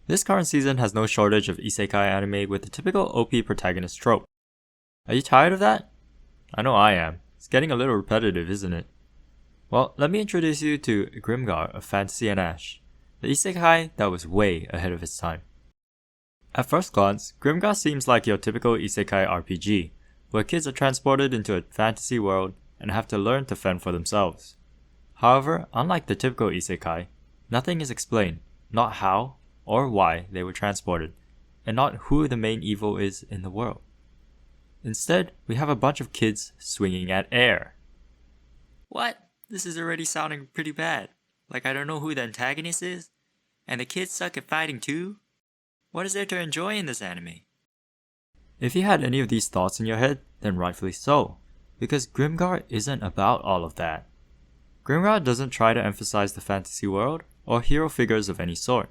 This current season has no shortage of isekai anime with the typical OP protagonist trope. Are you tired of that? I know I am. It's getting a little repetitive, isn't it? Well, let me introduce you to Grimgar of Fantasy and Ash, the isekai that was way ahead of its time. At first glance, Grimgar seems like your typical isekai RPG, where kids are transported into a fantasy world and have to learn to fend for themselves. However, unlike the typical isekai, nothing is explained, not how or why they were transported, and not who the main evil is in the world. Instead, we have a bunch of kids swinging at air. What? This is already sounding pretty bad. Like I don't know who the antagonist is? And the kids suck at fighting too? What is there to enjoy in this anime? If you had any of these thoughts in your head, then rightfully so, because Grimgar isn't about all of that. Grimgar doesn't try to emphasize the fantasy world or hero figures of any sort.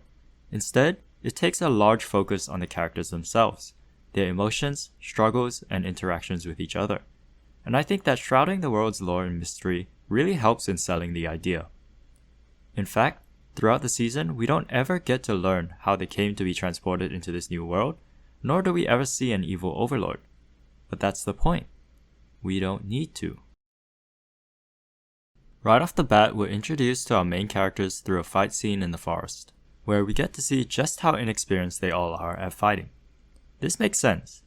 Instead, it takes a large focus on the characters themselves, their emotions, struggles, and interactions with each other. And I think that shrouding the world's lore in mystery really helps in selling the idea. In fact, throughout the season, we don't ever get to learn how they came to be transported into this new world, nor do we ever see an evil overlord. But that's the point. We don't need to. Right off the bat, we're introduced to our main characters through a fight scene in the forest, where we get to see just how inexperienced they all are at fighting. This makes sense.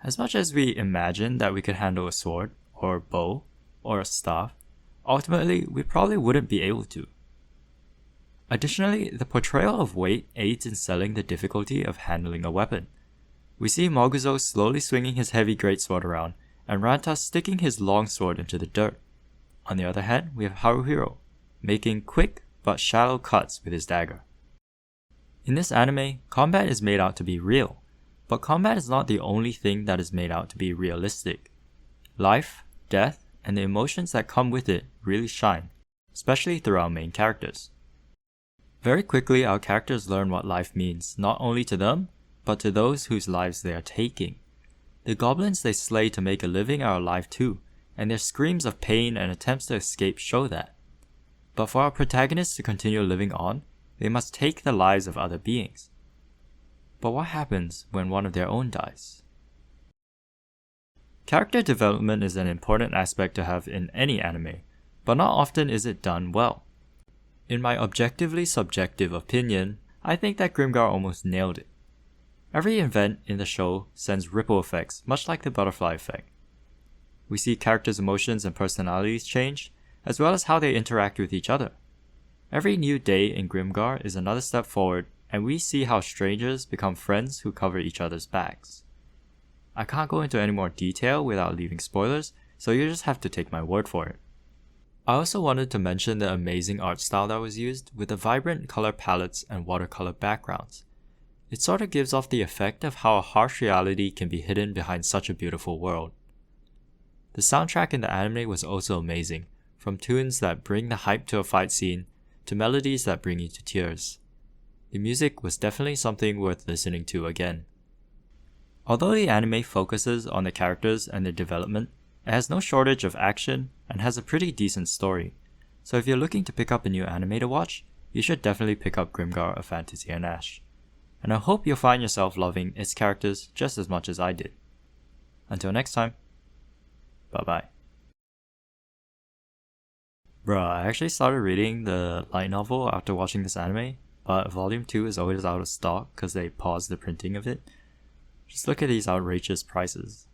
As much as we imagine that we could handle a sword, or a bow, or a staff, ultimately we probably wouldn't be able to. Additionally, the portrayal of weight aids in selling the difficulty of handling a weapon. We see Moguzo slowly swinging his heavy greatsword around, and Ranta sticking his long sword into the dirt. On the other hand, we have Haruhiro, making quick but shallow cuts with his dagger. In this anime, combat is made out to be real, but combat is not the only thing that is made out to be realistic. Life, death, and the emotions that come with it really shine, especially through our main characters. Very quickly, our characters learn what life means, not only to them, but to those whose lives they are taking. The goblins they slay to make a living are alive too, and their screams of pain and attempts to escape show that. But for our protagonists to continue living on, they must take the lives of other beings. But what happens when one of their own dies? Character development is an important aspect to have in any anime, but not often is it done well. In my objectively subjective opinion, I think that Grimgar almost nailed it. Every event in the show sends ripple effects, much like the butterfly effect. We see characters' emotions and personalities change, as well as how they interact with each other. Every new day in Grimgar is another step forward, and we see how strangers become friends who cover each other's backs. I can't go into any more detail without leaving spoilers, so you just have to take my word for it. I also wanted to mention the amazing art style that was used with the vibrant color palettes and watercolor backgrounds. It sort of gives off the effect of how a harsh reality can be hidden behind such a beautiful world. The soundtrack in the anime was also amazing, from tunes that bring the hype to a fight scene to melodies that bring you to tears. The music was definitely something worth listening to again. Although the anime focuses on the characters and their development, it has no shortage of action and has a pretty decent story. So if you're looking to pick up a new anime to watch, you should definitely pick up Grimgar of Fantasy and Ash. And I hope you'll find yourself loving its characters just as much as I did. Until next time, bye bye. Bruh, I actually started reading the light novel after watching this anime, but volume 2 is always out of stock because they paused the printing of it. Just look at these outrageous prices.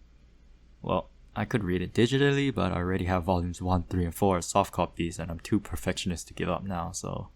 Well, I could read it digitally, but I already have volumes 1, 3, and 4 as soft copies, and I'm too perfectionist to give up now, so...